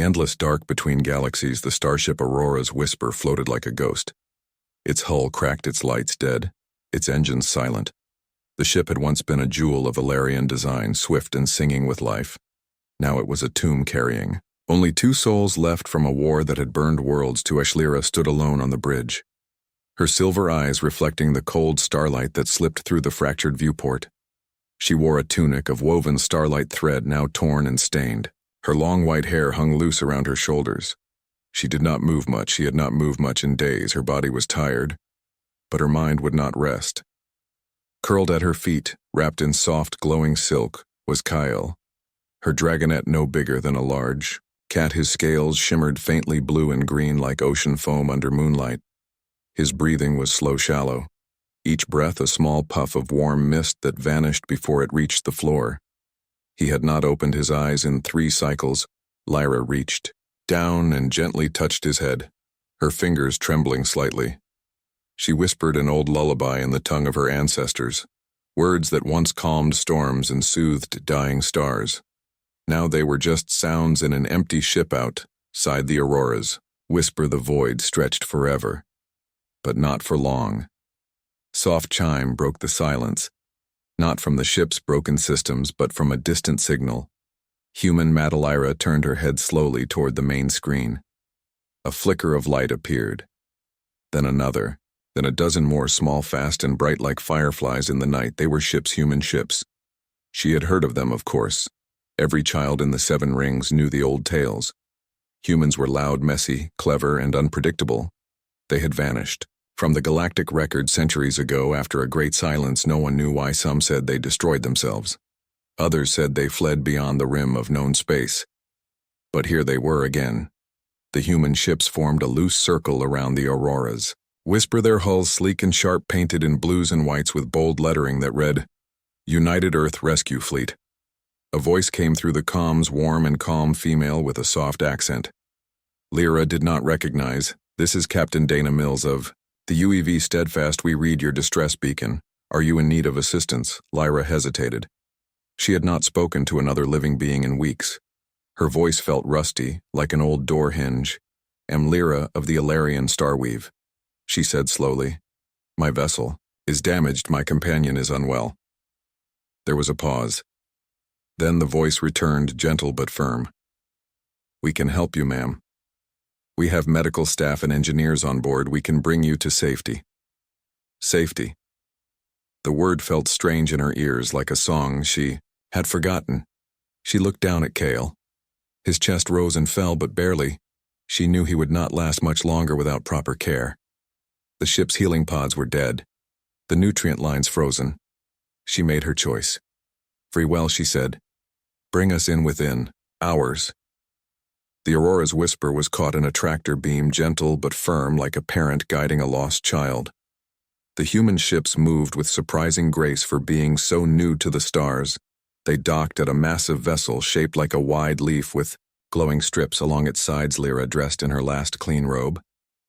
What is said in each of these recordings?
endless dark between galaxies, the starship Aurora's whisper floated like a ghost. Its hull cracked, its lights dead, its engines silent. The ship had once been a jewel of Valerian design, swift and singing with life. Now it was a tomb carrying. Only 2 souls left from a war that had burned worlds. Lyra stood alone on the bridge, her silver eyes reflecting the cold starlight that slipped through the fractured viewport. She wore a tunic of woven starlight thread, now torn and stained. Her long white hair hung loose around her shoulders. She did not move much. She had not moved much in days. Her body was tired, but her mind would not rest. Curled at her feet, wrapped in soft, glowing silk, was Kyle, her dragonette no bigger than a large cat. His scales shimmered faintly blue and green like ocean foam under moonlight. His breathing was slow, shallow, each breath a small puff of warm mist that vanished before it reached the floor. He had not opened his eyes in 3 cycles. Lyra reached down and gently touched his head, her fingers trembling slightly. She whispered an old lullaby in the tongue of her ancestors, words that once calmed storms and soothed dying stars. Now they were just sounds in an empty ship outside the Auroras. Whisper the void stretched forever, but not for long. Soft chime broke the silence, not from the ship's broken systems, but from a distant signal. Human Lyra turned her head slowly toward the main screen. A flicker of light appeared, then another, then a dozen more, small, fast, and bright like fireflies in the night. They were human ships. She had heard of them, of course. Every child in the 7 rings knew the old tales. Humans were loud, messy, clever, and unpredictable. They had vanished from the galactic record centuries ago after a great silence. No one knew why. Some said they destroyed themselves. Others said they fled beyond the rim of known space. But here they were again. The human ships formed a loose circle around the Auroras. Whisper, their hulls sleek and sharp, painted in blues and whites with bold lettering that read, United Earth Rescue Fleet. A voice came through the comms, warm and calm, female with a soft accent. Lyra did not recognize. This is Captain Dana Mills of the UEV Steadfast. We read your distress beacon. Are you in need of assistance? Lyra hesitated. She had not spoken to another living being in weeks. Her voice felt rusty, like an old door hinge. Am Lyra of the Alarian Starweave, she said slowly. My vessel is damaged. My companion is unwell. There was a pause. Then the voice returned, gentle but firm. We can help you, ma'am. We have medical staff and engineers on board. We can bring you to safety. Safety. The word felt strange in her ears, like a song she had forgotten. She looked down at Kale. His chest rose and fell, but barely. She knew he would not last much longer without proper care. The ship's healing pods were dead, the nutrient lines frozen. She made her choice. Very well, she said. Bring us in within hours. The Aurora's whisper was caught in a tractor beam, gentle but firm, like a parent guiding a lost child. The human ships moved with surprising grace for being so new to the stars. They docked at a massive vessel shaped like a wide leaf with glowing strips along its sides. Lyra, dressed in her last clean robe,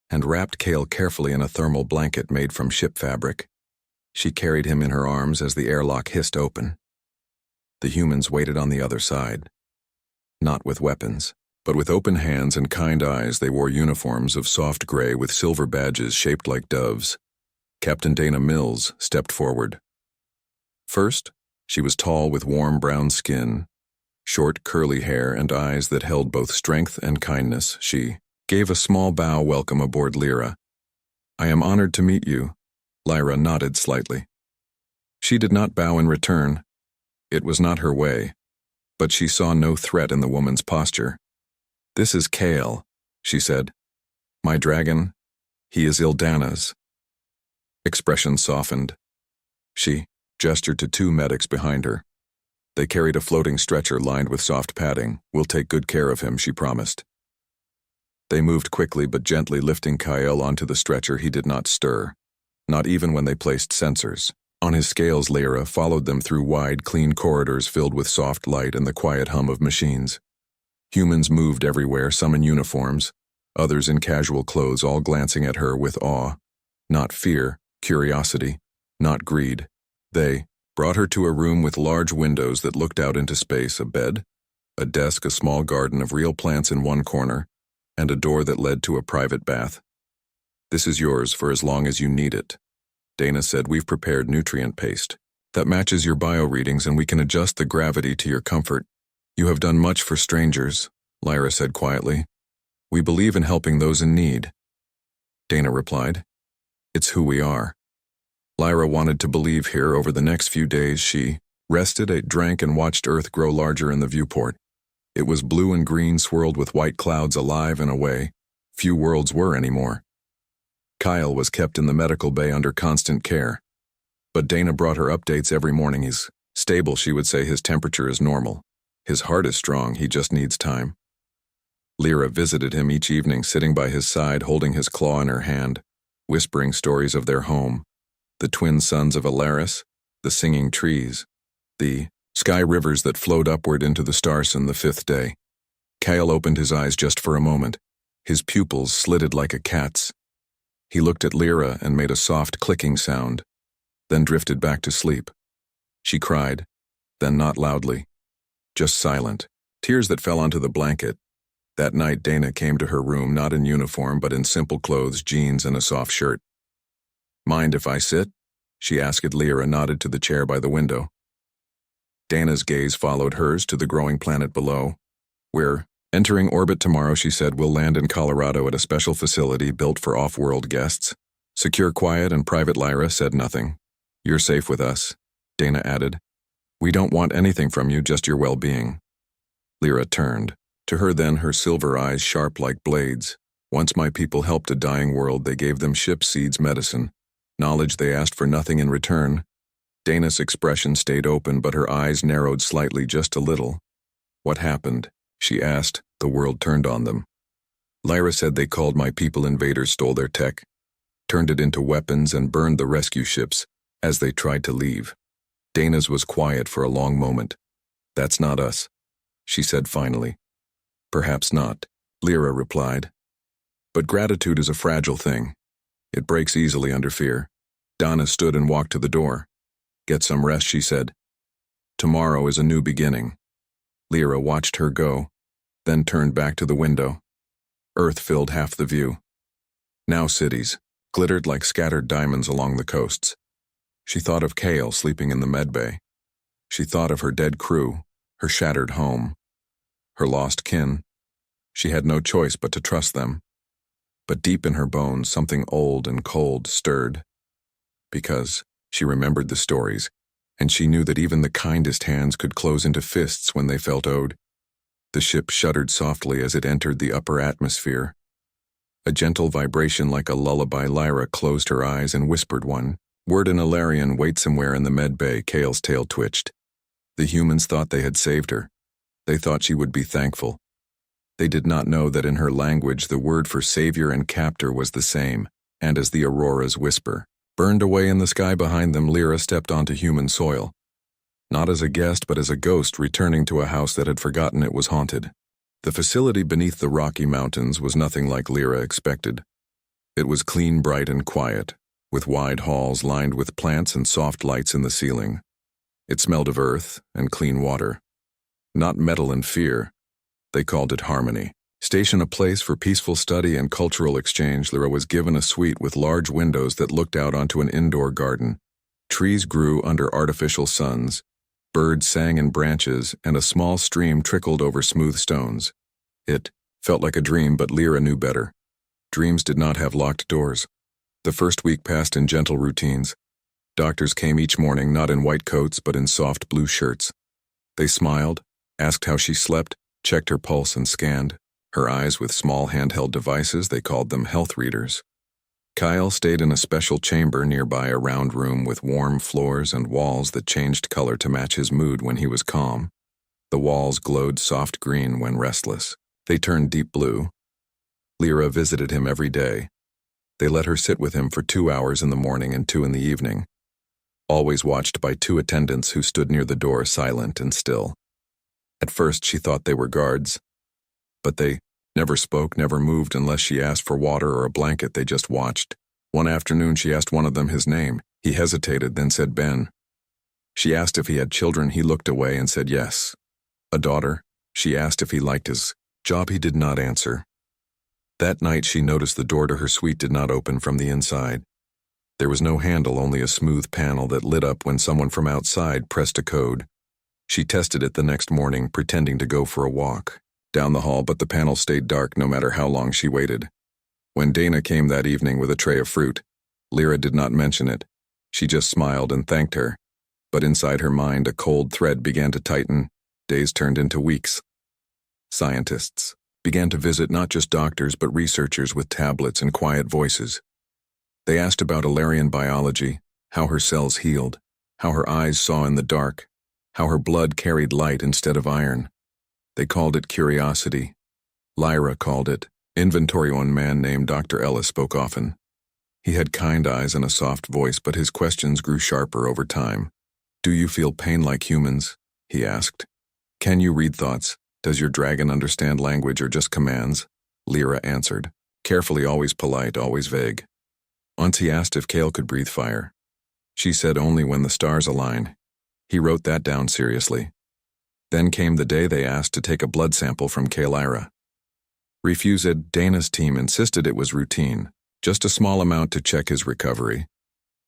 and wrapped Kale carefully in a thermal blanket made from ship fabric. She carried him in her arms as the airlock hissed open. The humans waited on the other side. Not with weapons, but with open hands and kind eyes. They wore uniforms of soft gray with silver badges shaped like doves. Captain Dana Mills stepped forward. First, she was tall with warm brown skin, short curly hair, and eyes that held both strength and kindness. She gave a small bow, welcome aboard, Lyra. I am honored to meet you. Lyra nodded slightly. She did not bow in return. It was not her way, but she saw no threat in the woman's posture. This is Kale, she said. My dragon. He is Ildana's. Expression softened. She gestured to 2 medics behind her. They carried a floating stretcher lined with soft padding. We'll take good care of him, she promised. They moved quickly but gently, lifting Kyle onto the stretcher. He did not stir, not even when they placed sensors. On his scales, Lyra followed them through wide, clean corridors filled with soft light and the quiet hum of machines. Humans moved everywhere, some in uniforms, others in casual clothes, all glancing at her with awe. Not fear, curiosity, not greed. They brought her to a room with large windows that looked out into space, a bed, A desk, a small garden of real plants in one corner, and a door that led to a private bath. "This is yours for as long as you need it." Dana said, "We've prepared nutrient paste that matches your bio readings, and we can adjust the gravity to your comfort." "You have done much for strangers," Lyra said quietly. "We believe in helping those in need." Dana replied, "It's who we are." Lyra wanted to believe here. Over the next few days, she rested, ate, drank, and watched Earth grow larger in the viewport. It was blue and green, swirled with white clouds, alive in a way few worlds were anymore. Kyle was kept in the medical bay under constant care. But Dana brought her updates every morning. "He's stable," she would say. "His temperature is normal. His heart is strong. He just needs time." Lyra visited him each evening, sitting by his side, holding his claw in her hand, whispering stories of their home, the twin sons of Alaris, the singing trees, the sky rivers that flowed upward into the stars on the fifth day. Kyle opened his eyes just for a moment. His pupils slitted like a cat's. He looked at Lyra and made a soft clicking sound, then drifted back to sleep. She cried, then not loudly, just silent, tears that fell onto the blanket. That night Dana came to her room, not in uniform but in simple clothes, jeans and a soft shirt. "Mind if I sit?" she asked. Lyra nodded to the chair by the window. Dana's gaze followed hers to the growing planet below. "We're entering orbit tomorrow," she said. "We'll land in Colorado at a special facility built for off-world guests. Secure, quiet, and private." Lyra said nothing. "You're safe with us," Dana added. "We don't want anything from you, just your well-being." Lyra turned. To her then, her silver eyes sharp like blades. "Once my people helped a dying world. They gave them ship seeds, medicine, knowledge. They asked for nothing in return." Dana's expression stayed open, but her eyes narrowed slightly, just a little. "What happened?" she asked. "The world turned on them." Lyra said, "They called my people invaders, stole their tech, turned it into weapons, and burned the rescue ships as they tried to leave." Dana's was quiet for a long moment. "That's not us," she said finally. "Perhaps not," Lyra replied. "But gratitude is a fragile thing. It breaks easily under fear." Dana stood and walked to the door. "Get some rest," she said. "Tomorrow is a new beginning." Lyra watched her go, then turned back to the window. Earth filled half the view. Now cities glittered like scattered diamonds along the coasts. She thought of Kale sleeping in the medbay. She thought of her dead crew, her shattered home, her lost kin. She had no choice but to trust them. But deep in her bones, something old and cold stirred. Because she remembered the stories, and she knew that even the kindest hands could close into fists when they felt owed. The ship shuddered softly as it entered the upper atmosphere. A gentle vibration like a lullaby. Lyra closed her eyes and whispered one word in Alarian. "Wait somewhere in the med bay." Kale's tail twitched. The humans thought they had saved her. They thought she would be thankful. They did not know that in her language the word for savior and captor was the same, and as the aurora's whisper burned away in the sky behind them, Lyra stepped onto human soil. Not as a guest, but as a ghost returning to a house that had forgotten it was haunted. The facility beneath the Rocky Mountains was nothing like Lyra expected. It was clean, bright, and quiet, with wide halls lined with plants and soft lights in the ceiling. It smelled of earth and clean water. Not metal and fear. They called it harmony. Station, a place for peaceful study and cultural exchange. Lyra was given a suite with large windows that looked out onto an indoor garden. Trees grew under artificial suns. Birds sang in branches, and a small stream trickled over smooth stones. It felt like a dream, but Lyra knew better. Dreams did not have locked doors. The first week passed in gentle routines. Doctors came each morning, not in white coats, but in soft blue shirts. They smiled, asked how she slept, checked her pulse, and scanned her eyes with small handheld devices. They called them health readers. Kyle stayed in a special chamber nearby, a round room with warm floors and walls that changed color to match his mood when he was calm. The walls glowed soft green when restless. They turned deep blue. Lyra visited him every day. They let her sit with him for 2 hours in the morning and 2 in the evening, always watched by 2 attendants who stood near the door, silent and still. At first she thought they were guards, but they never spoke, never moved unless she asked for water or a blanket. They just watched. One afternoon she asked one of them his name. He hesitated, then said Ben. She asked if he had children. He looked away and said yes. A daughter, She asked if he liked his job. He did not answer. That night she noticed the door to her suite did not open from the inside. There was no handle, only a smooth panel that lit up when someone from outside pressed a code. She tested it the next morning, pretending to go for a walk down the hall, but the panel stayed dark no matter how long she waited. When Dana came that evening with a tray of fruit, Lyra did not mention it. She just smiled and thanked her. But inside her mind, a cold thread began to tighten. Days turned into weeks. Scientists began to visit not just doctors but researchers with tablets and quiet voices. They asked about Ilarian biology, how her cells healed, how her eyes saw in the dark, how her blood carried light instead of iron. They called it curiosity. Lyra called it inventory. One man named Dr. Ellis spoke often. He had kind eyes and a soft voice, but his questions grew sharper over time. "Do you feel pain like humans?" he asked. "Can you read thoughts? Does your dragon understand language or just commands?" Lyra answered, carefully, always polite, always vague. Once he asked if Kale could breathe fire. She said only when the stars align. He wrote that down seriously. Then came the day they asked to take a blood sample from Lyra. Refused. Dana's team insisted it was routine, just a small amount to check his recovery.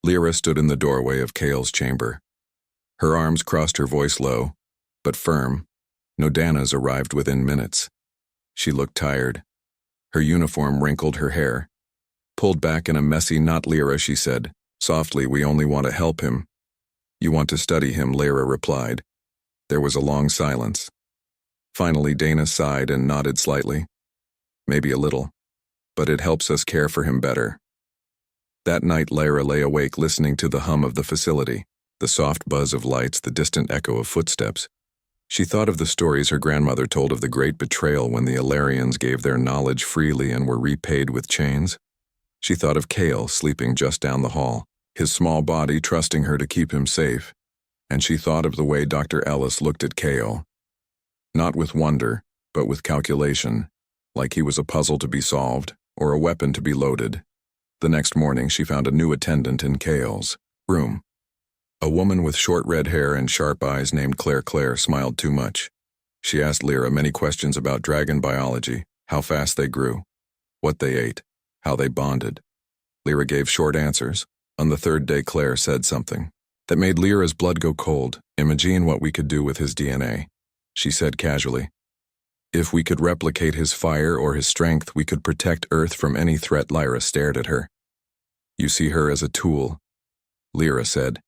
Lyra stood in the doorway of Kale's chamber. Her arms crossed, her voice low, but firm. No, Dana's arrived within minutes. She looked tired. Her uniform wrinkled, her hair pulled back in a messy knot. "Lyra," she said softly, "we only want to help him." "You want to study him," Lyra replied. There was a long silence. Finally, Dana sighed and nodded slightly. "Maybe a little, but it helps us care for him better." That night, Lyra lay awake listening to the hum of the facility, the soft buzz of lights, the distant echo of footsteps. She thought of the stories her grandmother told of the great betrayal when the Ilarians gave their knowledge freely and were repaid with chains. She thought of Kale sleeping just down the hall, his small body trusting her to keep him safe. And she thought of the way Dr. Ellis looked at Kale. Not with wonder, but with calculation, like he was a puzzle to be solved or a weapon to be loaded. The next morning she found a new attendant in Kale's room. A woman with short red hair and sharp eyes named Claire. Claire smiled too much. She asked Lyra many questions about dragon biology, how fast they grew, what they ate, how they bonded. Lyra gave short answers. On the third day, Claire said something that made Lyra's blood go cold. "Imagine what we could do with his DNA," she said casually. "If we could replicate his fire or his strength, we could protect Earth from any threat." Lyra stared at her. "You see her as a tool," Lyra said.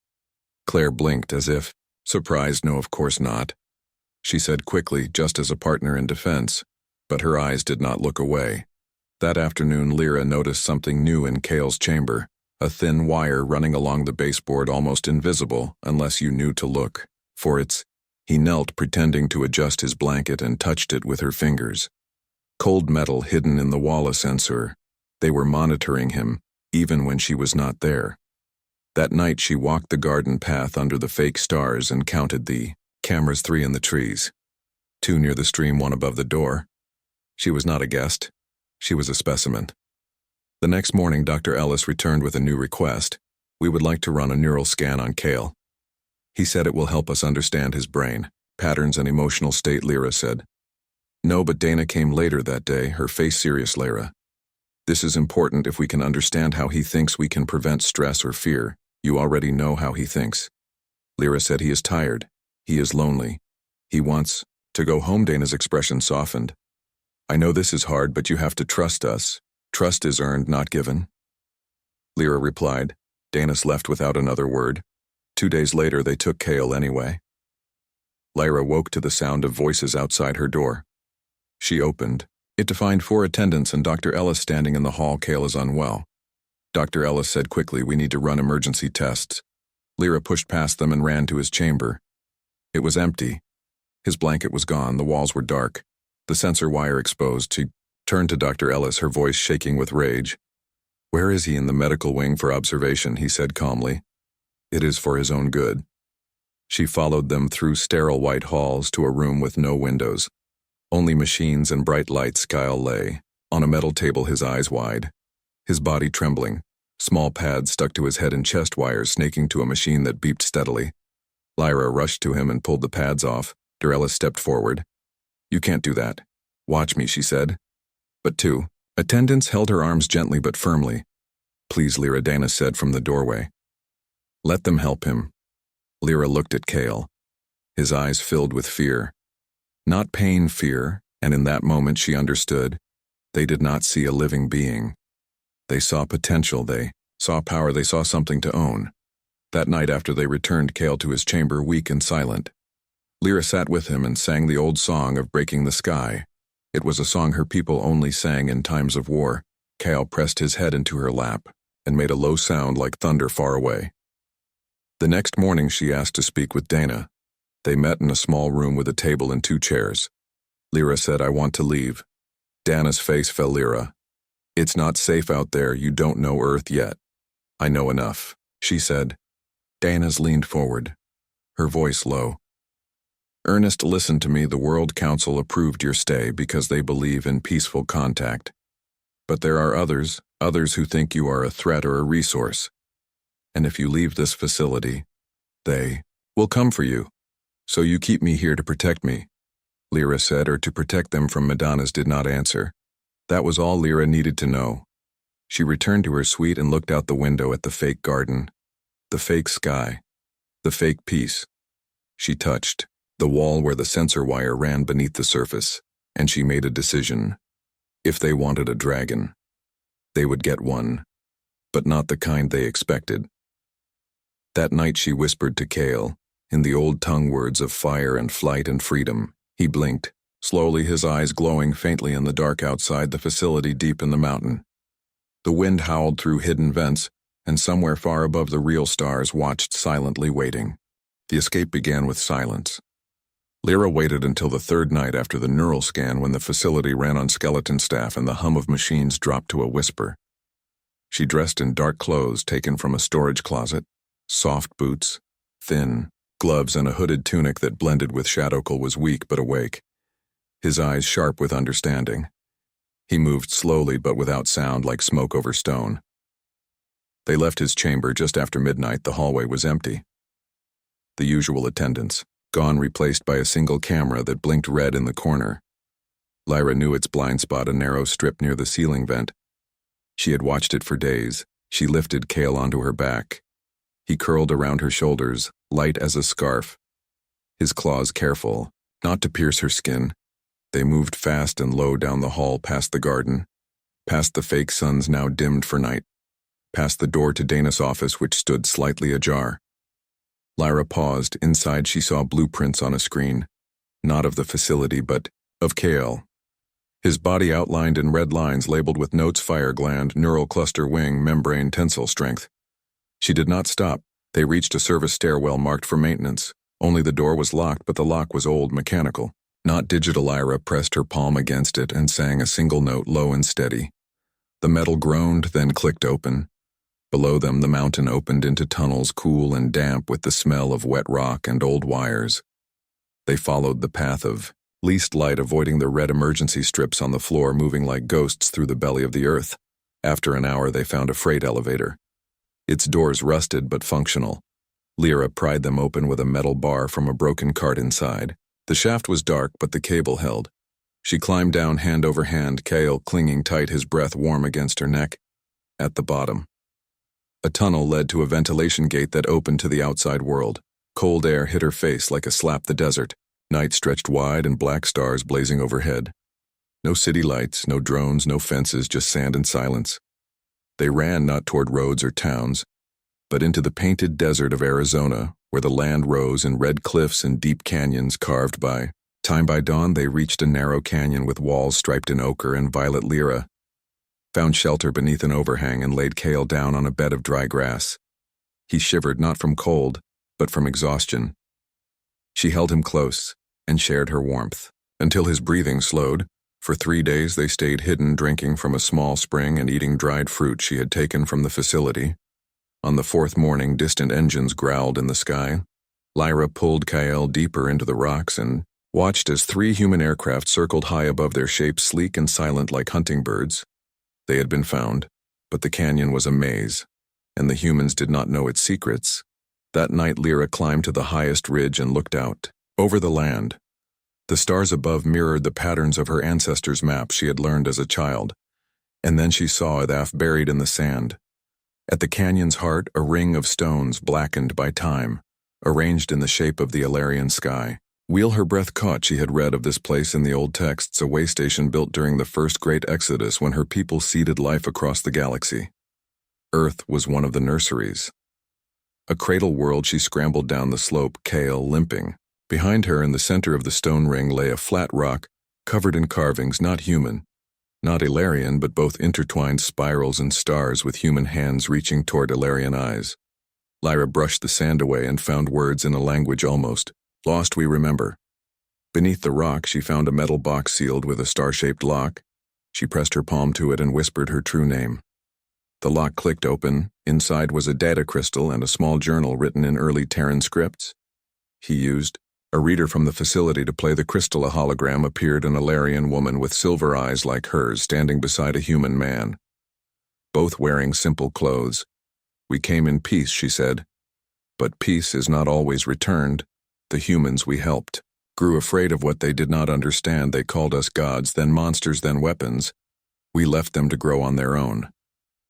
Claire blinked as if surprised. "No, of course not," she said quickly, "just as a partner in defense." But her eyes did not look away. That afternoon, Lyra noticed something new in Kale's chamber, a thin wire running along the baseboard, almost invisible unless you knew to look for it. He knelt, pretending to adjust his blanket, and touched it with her fingers. Cold metal hidden in the wall, a sensor. They were monitoring him, even when she was not there. That night she walked the garden path under the fake stars and counted the cameras, 3 in the trees, 2 near the stream, 1 above the door. She was not a guest. She was a specimen. The next morning, Dr. Ellis returned with a new request. "We would like to run a neural scan on Kale. He said it will help us understand his brain, patterns and emotional state," Lyra said. "No, but Dana came later that day, her face serious." "Lyra, this is important. If we can understand how he thinks, we can prevent stress or fear. You already know how he thinks." Lyra said, "He is tired. He is lonely. He wants to go home." Dana's expression softened. "I know this is hard, but you have to trust us. Trust is earned, not given." Lyra replied. Dana's left without another word. 2 days later, they took Kale anyway. Lyra woke to the sound of voices outside her door. She opened it to find 4 attendants and Dr. Ellis standing in the hall. "Kale is unwell," Dr. Ellis said quickly. "We need to run emergency tests." Lyra pushed past them and ran to his chamber. It was empty. His blanket was gone, the walls were dark, the sensor wire exposed. She turned to Dr. Ellis, her voice shaking with rage. "Where is he?" "In the medical wing for observation," he said calmly. "It is for his own good." She followed them through sterile white halls to a room with no windows. Only machines and bright lights. Kyle lay on a metal table, his eyes wide, his body trembling, small pads stuck to his head and chest wires snaking to a machine that beeped steadily. Lyra rushed to him and pulled the pads off. Dr. Ellis stepped forward. You can't do that. Watch me, she said. But two attendants held her arms gently but firmly. Please, Lyra, Dana said from the doorway. Let them help him. Lyra looked at Kale. His eyes filled with fear. Not pain, fear, and in that moment she understood. They did not see a living being. They saw potential, they saw power, they saw something to own. That night after they returned Kale to his chamber, weak and silent, Lyra sat with him and sang the old song of breaking the sky. It was a song her people only sang in times of war. Kale pressed his head into her lap and made a low sound like thunder far away. The next morning she asked to speak with Dana. They met in a small room with a table and 2 chairs. Lyra said, I want to leave. Dana's face fell. Lyra, it's not safe out there, you don't know Earth yet. I know enough, she said. Dana's leaned forward, her voice low. Ernest, listen to me, the World Council approved your stay because they believe in peaceful contact. But there are others who think you are a threat or a resource. And if you leave this facility, they will come for you. So you keep me here to protect me, Lyra said, or to protect them from Madonna's did not answer. That was all Lyra needed to know. She returned to her suite and looked out the window at the fake garden, the fake sky, the fake peace. She touched the wall where the sensor wire ran beneath the surface, and she made a decision. If they wanted a dragon, they would get one, but not the kind they expected. That night she whispered to Kale, in the old tongue words of fire and flight and freedom. He blinked, slowly, his eyes glowing faintly in the dark outside the facility deep in the mountain. The wind howled through hidden vents, and somewhere far above the real stars watched silently waiting. The escape began with silence. Lyra waited until the 3rd night after the neural scan when the facility ran on skeleton staff and the hum of machines dropped to a whisper. She dressed in dark clothes taken from a storage closet, soft boots, thin gloves, and a hooded tunic that blended with Shadowkul was weak but awake, his eyes sharp with understanding. He moved slowly but without sound, like smoke over stone. They left his chamber just after midnight. The hallway was empty. The usual attendants, gone, replaced by a single camera that blinked red in the corner. Lyra knew its blind spot, a narrow strip near the ceiling vent. She had watched it for days. She lifted Kale onto her back. He curled around her shoulders, light as a scarf. His claws careful, not to pierce her skin. They moved fast and low down the hall, past the garden, past the fake suns now dimmed for night, past the door to Dana's office, which stood slightly ajar. Lyra paused. Inside she saw blueprints on a screen, not of the facility but of Kale. His body outlined in red lines labeled with notes: fire gland, neural cluster, wing, membrane, tensile strength. She did not stop. They reached a service stairwell marked for maintenance. Only the door was locked, but the lock was old, mechanical, not digital. Lyra pressed her palm against it and sang a single note, low and steady. The metal groaned, then clicked open. Below them, the mountain opened into tunnels, cool and damp with the smell of wet rock and old wires. They followed the path of least light, avoiding the red emergency strips on the floor, moving like ghosts through the belly of the earth. After an hour, they found a freight elevator. Its doors rusted but functional. Lyra pried them open with a metal bar from a broken cart inside. The shaft was dark, but the cable held. She climbed down hand over hand, Kale clinging tight, his breath warm against her neck. At the bottom, a tunnel led to a ventilation gate that opened to the outside world. Cold air hit her face like a slap. The desert. Night stretched wide and black stars blazing overhead. No city lights, no drones, no fences, just sand and silence. They ran not toward roads or towns, but into the painted desert of Arizona, where the land rose in red cliffs and deep canyons carved by time. By dawn, they reached a narrow canyon with walls striped in ochre and violet. Lyra found shelter beneath an overhang and laid Kale down on a bed of dry grass. He shivered, not from cold, but from exhaustion. She held him close and shared her warmth, until his breathing slowed. For 3 days they stayed hidden, drinking from a small spring and eating dried fruit she had taken from the facility. On the 4th morning, distant engines growled in the sky. Lyra pulled Kale deeper into the rocks and watched as 3 human aircraft circled high above, their shapes sleek and silent like hunting birds. They had been found, but the canyon was a maze, and the humans did not know its secrets. That night Lyra climbed to the highest ridge and looked out over the land. The stars above mirrored the patterns of her ancestors' maps she had learned as a child, and then she saw Adath buried in the sand. At the canyon's heart, a ring of stones blackened by time, arranged in the shape of the Alarian sky. Wheel her breath caught she had read of this place in the old texts, a way station built during the first great exodus when her people seeded life across the galaxy. Earth was one of the nurseries. A cradle whirled, she scrambled down the slope, Kale limping. Behind her, in the center of the stone ring, lay a flat rock, covered in carvings, not human, not Ilarian, but both intertwined spirals and stars with human hands reaching toward Ilarian eyes. Lyra brushed the sand away and found words in a language almost lost we remember. Beneath the rock, she found a metal box sealed with a star-shaped lock. She pressed her palm to it and whispered her true name. The lock clicked open. Inside was a data crystal and a small journal written in early Terran scripts. He used a reader from the facility to play the crystal. A hologram appeared, an Ilarian woman with silver eyes like hers standing beside a human man, both wearing simple clothes. "We came in peace," she said. "But peace is not always returned. The humans we helped grew afraid of what they did not understand. They called us gods, then monsters, then weapons. We left them to grow on their own.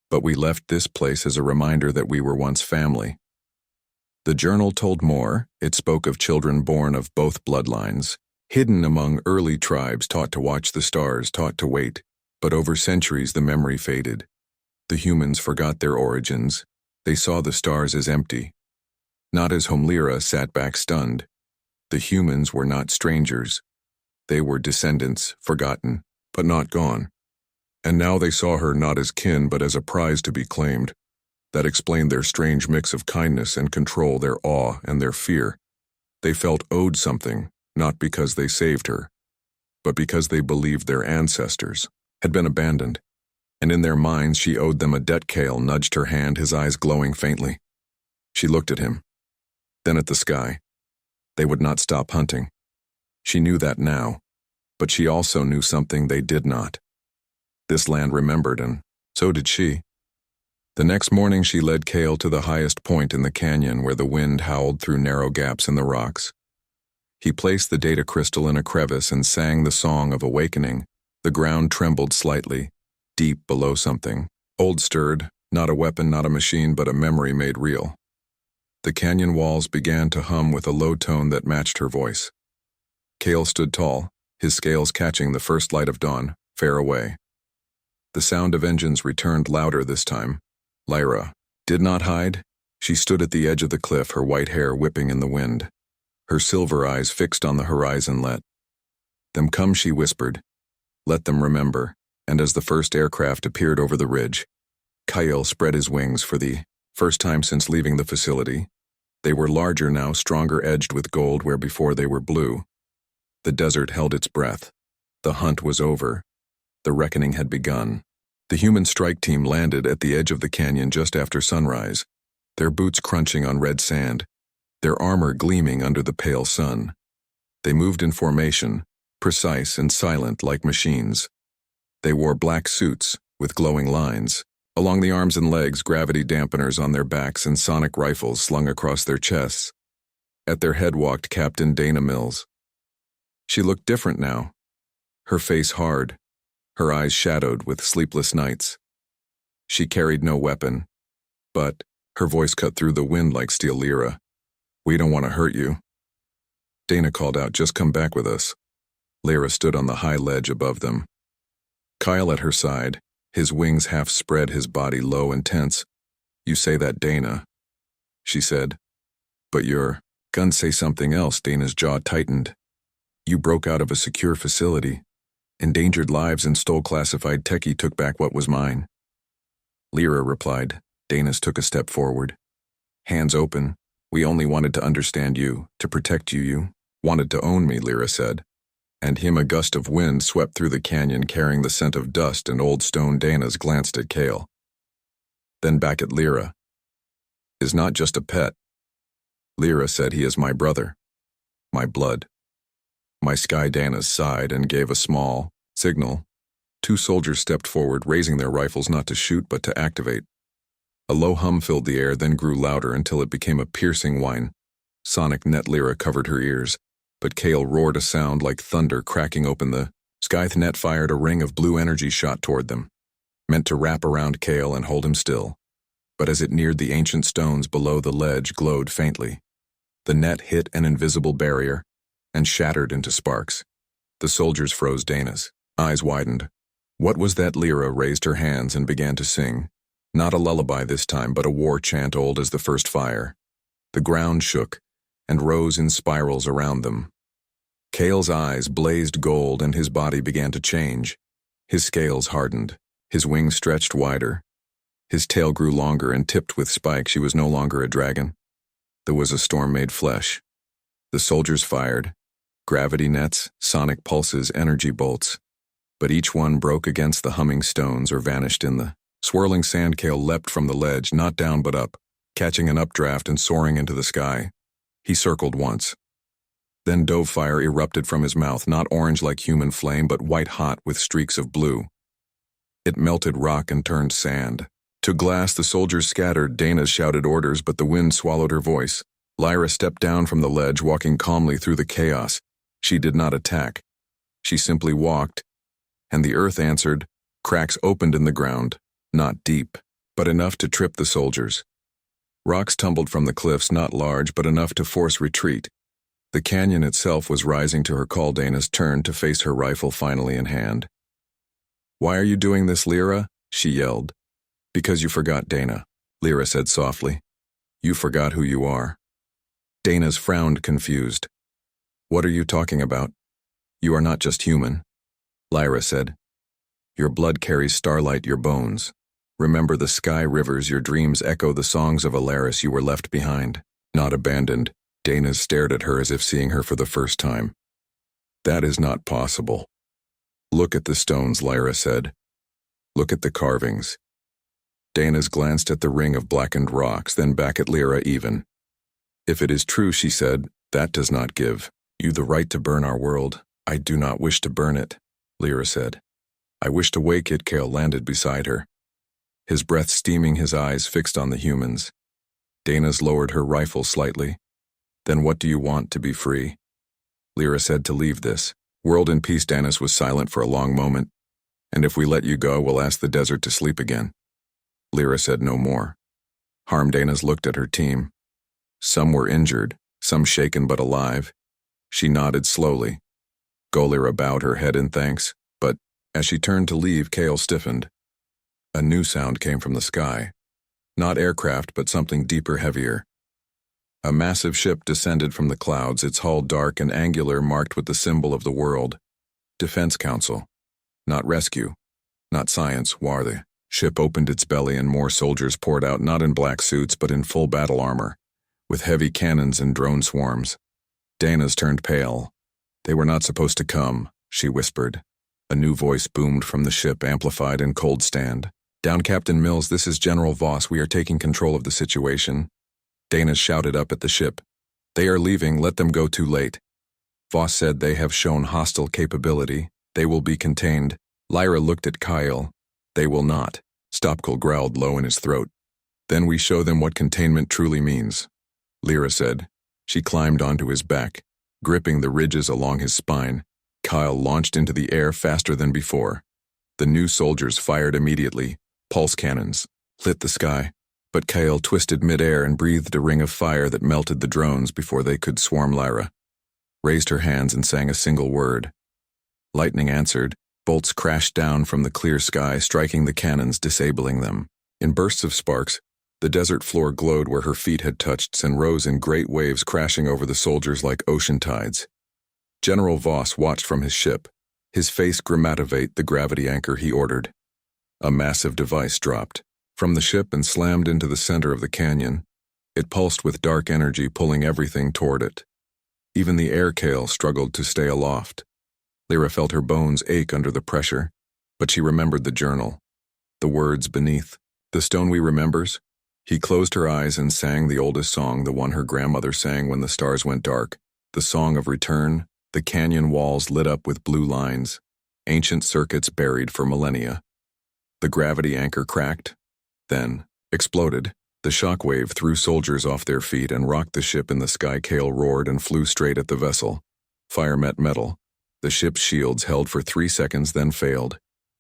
But we left this place as a reminder that we were once family." The journal told more. It spoke of children born of both bloodlines, hidden among early tribes, taught to watch the stars, taught to wait. But over centuries the memory faded. The humans forgot their origins. They saw the stars as empty, not as home. Lyra sat back stunned. The humans were not strangers. They were descendants, forgotten, but not gone. And now they saw her not as kin but as a prize to be claimed. That explained their strange mix of kindness and control, their awe and their fear. They felt owed something, not because they saved her, but because they believed their ancestors had been abandoned. And in their minds she owed them a debt. Kale nudged her hand, his eyes glowing faintly. She looked at him, then at the sky. They would not stop hunting. She knew that now, but she also knew something they did not. This land remembered, and so did she. The next morning she led Kale to the highest point in the canyon where the wind howled through narrow gaps in the rocks. He placed the data crystal in a crevice and sang the song of awakening. The ground trembled slightly, deep below something. Old stirred, not a weapon, not a machine, but a memory made real. The canyon walls began to hum with a low tone that matched her voice. Kale stood tall, his scales catching the first light of dawn, fair away. The sound of engines returned louder this time. Lyra did not hide. She stood at the edge of the cliff, her white hair whipping in the wind. Her silver eyes fixed on the horizon. "Let them come," she whispered. "Let them remember." And as the first aircraft appeared over the ridge, Kyle spread his wings for the first time since leaving the facility. They were larger now, stronger, edged with gold where before they were blue. The desert held its breath. The hunt was over. The reckoning had begun. The human strike team landed at the edge of the canyon just after sunrise, their boots crunching on red sand, their armor gleaming under the pale sun. They moved in formation, precise and silent like machines. They wore black suits with glowing lines. Along the arms and legs, gravity dampeners on their backs and sonic rifles slung across their chests. At their head walked Captain Dana Mills. She looked different now, her face hard, her eyes shadowed with sleepless nights. She carried no weapon, but her voice cut through the wind like steel. "Lyra, we don't want to hurt you." Dana called out, "Just come back with us." Lyra stood on the high ledge above them. Kyle at her side, his wings half spread, his body low and tense. "You say that, Dana," she said. "But your guns say something else." Dana's jaw tightened. "You broke out of a secure facility, endangered lives and stole classified tech. You took back what was mine." Lyra replied. Dana's took a step forward, hands open. "We only wanted to understand you, to protect you. You wanted to own me," Lyra said. And him a gust of wind swept through the canyon carrying the scent of dust and old stone. Dana's glanced at Kale, then back at Lyra. "Is not just a pet." Lyra said, "He is my brother, my blood, my sky." Dana sighed and gave a small signal. Two soldiers stepped forward, raising their rifles not to shoot but to activate. A low hum filled the air, then grew louder until it became a piercing whine. Sonic net. Lyra covered her ears. but Kale roared a sound like thunder cracking open the Scythe fired a ring of blue energy shot toward them, meant to wrap around Kale and hold him still. But as it neared the ancient stones below, the ledge glowed faintly. The net hit an invisible barrier and shattered into sparks. The soldiers froze. Dana's eyes widened. What was that? Lyra raised her hands and began to sing. Not a lullaby this time, but a war chant old as the first fire. The ground shook and rose in spirals around them. Kale's eyes blazed gold and his body began to change. His scales hardened. His wings stretched wider. His tail grew longer and tipped with spikes. He was no longer a dragon. There was a storm made flesh. The soldiers fired. Gravity nets, sonic pulses, energy bolts. But each one broke against the humming stones or vanished in the swirling sand. Kale leapt from the ledge, not down but up, catching an updraft and soaring into the sky. He circled once. Then dove fire erupted from his mouth, not orange like human flame, but white hot with streaks of blue. It melted rock and turned sand to glass. The soldiers scattered. Dana shouted orders, but the wind swallowed her voice. Lyra stepped down from the ledge, walking calmly through the chaos. She did not attack. She simply walked, and the earth answered. Cracks opened in the ground, not deep, but enough to trip the soldiers. Rocks tumbled from the cliffs, not large, but enough to force retreat. The canyon itself was rising to her call. Dana's turned to face her rifle finally in hand. "Why are you doing this, Lyra?" she yelled. "Because you forgot, Dana," Lyra said softly. "You forgot who you are." Dana's frowned, confused. "What are you talking about? You are not just human," Lyra said. "Your blood carries starlight, your bones. Remember the sky rivers, your dreams echo the songs of Alaris. You were left behind, not abandoned." Dana stared at her as if seeing her for the first time. "That is not possible." "Look at the stones," Lyra said. "Look at the carvings." Dana's glanced at the ring of blackened rocks, then back at Lyra. "Even if it is true," she said, "that does not give you the right to burn our world." "I do not wish to burn it," Lyra said. "I wish to wake it." Kale landed beside her, his breath steaming, his eyes fixed on the humans. Dana's lowered her rifle slightly. "Then what do you want? To be free?" Lyra said. "To leave this world in peace." Danis was silent for a long moment. "And if we let you go, we'll ask the desert to sleep again." Lyra said no more. Harm. Dana's looked at her team. Some were injured, some shaken but alive. She nodded slowly. Lyra bowed her head in thanks, but as she turned to leave, Kale stiffened. A new sound came from the sky. Not aircraft, but something deeper, heavier. A massive ship descended from the clouds, its hull dark and angular, marked with the symbol of the World Defense Council. Not rescue, not science, war. The ship opened its belly and more soldiers poured out, not in black suits but in full battle armor, with heavy cannons and drone swarms. Dana's turned pale. "They were not supposed to come," she whispered. A new voice boomed from the ship, amplified in cold stand. "Down, Captain Mills, this is General Voss. We are taking control of the situation." Dana shouted up at the ship. "They are leaving, let them go. Too late." Voss said, "They have shown hostile capability. They will be contained." Lyra looked at Kyle. "They will not." Stopkal growled low in his throat. "Then we show them what containment truly means," Lyra said. She climbed onto his back, gripping the ridges along his spine. Kyle launched into the air faster than before. The new soldiers fired immediately. Pulse cannons lit the sky, but Kyle twisted midair and breathed a ring of fire that melted the drones before they could swarm. Lyra raised her hands and sang a single word. Lightning answered. Bolts crashed down from the clear sky, striking the cannons, disabling them. In bursts of sparks, the desert floor glowed where her feet had touched and rose in great waves, crashing over the soldiers like ocean tides. General Voss watched from his ship, his face grimmativate. "The gravity anchor," he ordered. A massive device dropped from the ship and slammed into the center of the canyon. It pulsed with dark energy, pulling everything toward it. Even the air. Kale struggled to stay aloft. Lyra felt her bones ache under the pressure, but she remembered the journal. The words beneath. "The stone we remembers." He closed her eyes and sang the oldest song, the one her grandmother sang when the stars went dark. The song of return. The canyon walls lit up with blue lines, ancient circuits buried for millennia. The gravity anchor cracked, then exploded. The shockwave threw soldiers off their feet and rocked the ship in the sky. Kale roared and flew straight at the vessel. Fire met metal. The ship's shields held for 3 seconds, then failed.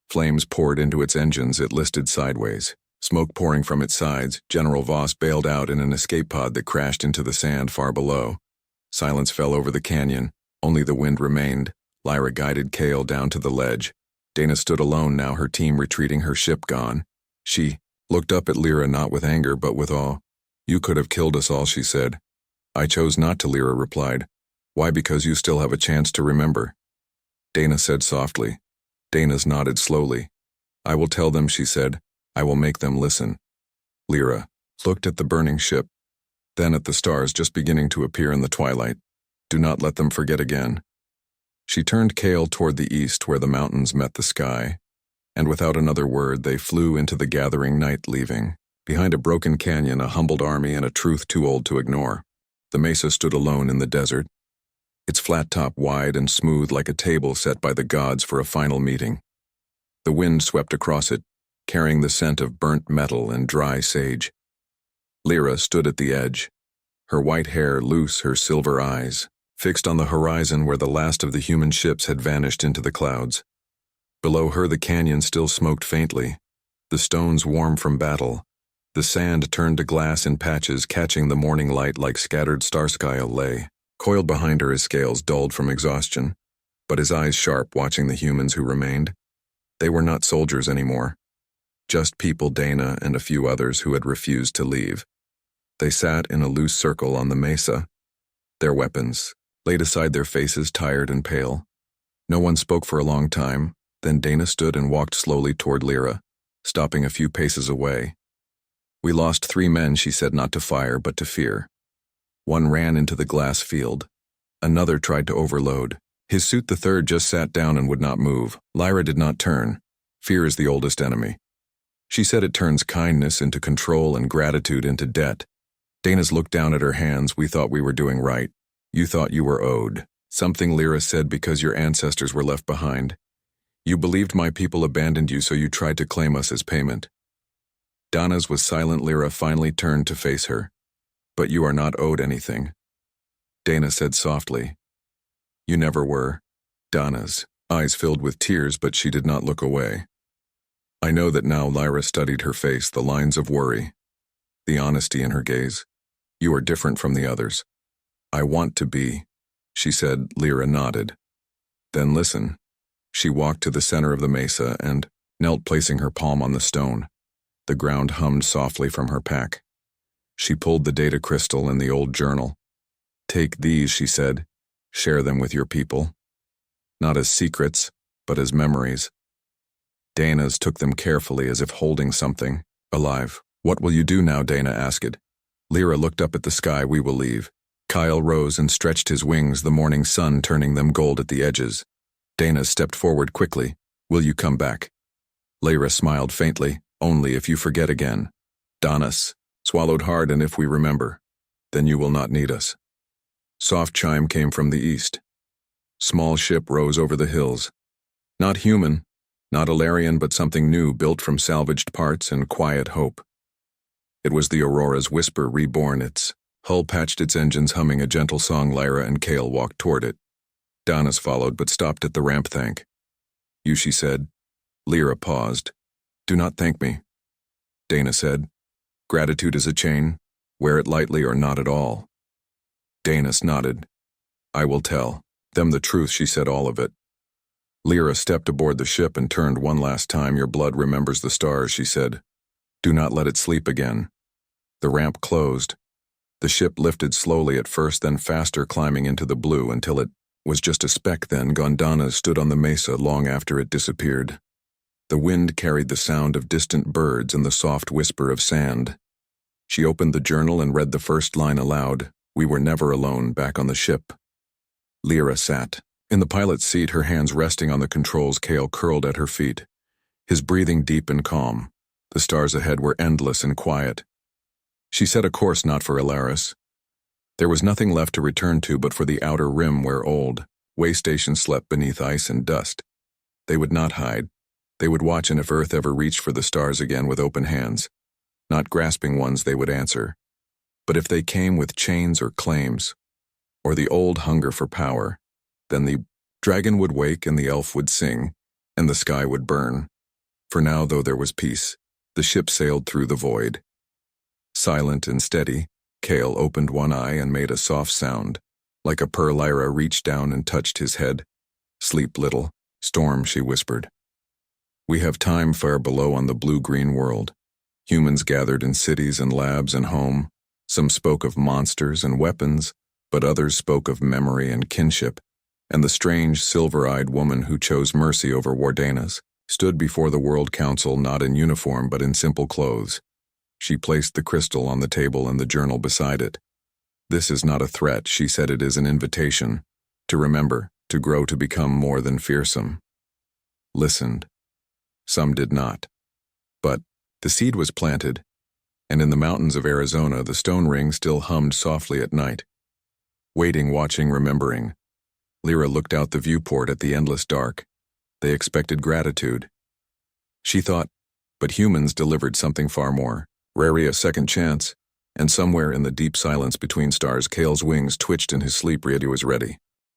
Flames poured into its engines. It listed sideways. Smoke pouring from its sides. General Voss bailed out in an escape pod that crashed into the sand far below. Silence fell over the canyon. Only the wind remained. Lyra guided Kale down to the ledge. Dana stood alone now, her team retreating, her ship gone. She looked up at Lyra, not with anger but with awe. "You could have killed us all," she said. "I chose not to," Lyra replied. "Why? Because you still have a chance to remember." Dana said softly. Dana's nodded slowly. "I will tell them," she said. "I will make them listen." Lyra looked at the burning ship, then at the stars just beginning to appear in the twilight. "Do not let them forget again." She turned Kale toward the east where the mountains met the sky, and without another word they flew into the gathering night, leaving behind a broken canyon, a humbled army, and a truth too old to ignore. The mesa stood alone in the desert, its flat top wide and smooth like a table set by the gods for a final meeting. The wind swept across it, carrying the scent of burnt metal and dry sage. Lyra stood at the edge, her white hair loose, her silver eyes fixed on the horizon where the last of the human ships had vanished into the clouds. Below her the canyon still smoked faintly, the stones warm from battle. The sand turned to glass in patches, catching the morning light like scattered star-sky. Lay coiled behind her, his scales dulled from exhaustion, but his eyes sharp, watching the humans who remained. They were not soldiers anymore, just people, Dana and a few others who had refused to leave. They sat in a loose circle on the mesa, their weapons laid aside, their faces tired and pale. No one spoke for a long time. Then Dana stood and walked slowly toward Lyra, stopping a few paces away. "We lost 3 men," she said, "not to fire, but to fear. One ran into the glass field. Another tried to overload his suit. The third just sat down and would not move." Lyra did not turn. "Fear is the oldest enemy," she said. "It turns kindness into control and gratitude into debt." Dana's looked down at her hands. "We thought we were doing right. You thought you were owed something," Lyra said, "because your ancestors were left behind. You believed my people abandoned you, so you tried to claim us as payment." Dana's was silent. Lyra finally turned to face her. "But you are not owed anything," Dana said softly. "You never were." Dana's eyes filled with tears, but she did not look away. "I know that now." Lyra studied her face, the lines of worry, the honesty in her gaze. "You are different from the others." "I want to be," she said. Lyra nodded. "Then listen." She walked to the center of the mesa and knelt, placing her palm on the stone. The ground hummed softly from her pack. She pulled the data crystal and the old journal. "Take these," she said. "Share them with your people. Not as secrets, but as memories." Dana's took them carefully, as if holding something alive. "What will you do now?" Dana asked. Lyra looked up at the sky. "We will leave." Kyle rose and stretched his wings, the morning sun turning them gold at the edges. Dana stepped forward quickly. "Will you come back?" Lyra smiled faintly. "Only if you forget again." Danas swallowed hard. "And if we remember, then you will not need us." Soft chime came from the east. Small ship rose over the hills. Not human, not Alarian, but something new, built from salvaged parts and quiet hope. It was the Aurora's whisper reborn, its hull patched, its engines humming a gentle song. Lyra and Kale walked toward it. Danas followed, but stopped at the ramp. "Thank you," she said. Lyra paused. "Do not thank me," Dana said. "Gratitude is a chain. Wear it lightly or not at all." Danas nodded. "I will tell them the truth," she said, "all of it." Lyra stepped aboard the ship and turned one last time. "Your blood remembers the stars," she said. "Do not let it sleep again." The ramp closed. The ship lifted slowly at first, then faster, climbing into the blue until it was just a speck. Then Gondana stood on the mesa long after it disappeared. The wind carried the sound of distant birds and the soft whisper of sand. She opened the journal and read the first line aloud. "We were never alone back on the ship." Lyra sat in the pilot's seat, her hands resting on the controls. Kale curled at her feet, his breathing deep and calm. The stars ahead were endless and quiet. She set a course not for Alaris. There was nothing left to return to but for the outer rim where old way stations slept beneath ice and dust. They would not hide. They would watch, and if Earth ever reached for the stars again with open hands, not grasping ones, they would answer. But if they came with chains or claims, or the old hunger for power, Then the dragon would wake and the elf would sing, and the sky would burn. For now, though there was peace, the ship sailed through the void. Silent and steady, Kale opened one eye and made a soft sound, like a purr. Lyra reached down and touched his head. "Sleep, little storm," she whispered. "We have time far below on the blue-green world." Humans gathered in cities and labs and home. Some spoke of monsters and weapons, but others spoke of memory and kinship, and the strange, silver-eyed woman who chose mercy over Wardanas stood before the World Council not in uniform but in simple clothes. She placed the crystal on the table and the journal beside it. "This is not a threat," she said. "It is an invitation. To remember, to grow, to become more than fearsome." Listened. Some did not. But the seed was planted, and in the mountains of Arizona the stone ring still hummed softly at night. Waiting, watching, remembering. Lyra looked out the viewport at the endless dark. They expected gratitude. She thought, but humans delivered something far more. Rarely a second chance, and somewhere in the deep silence between stars, Kale's wings twitched in his sleep. He was ready.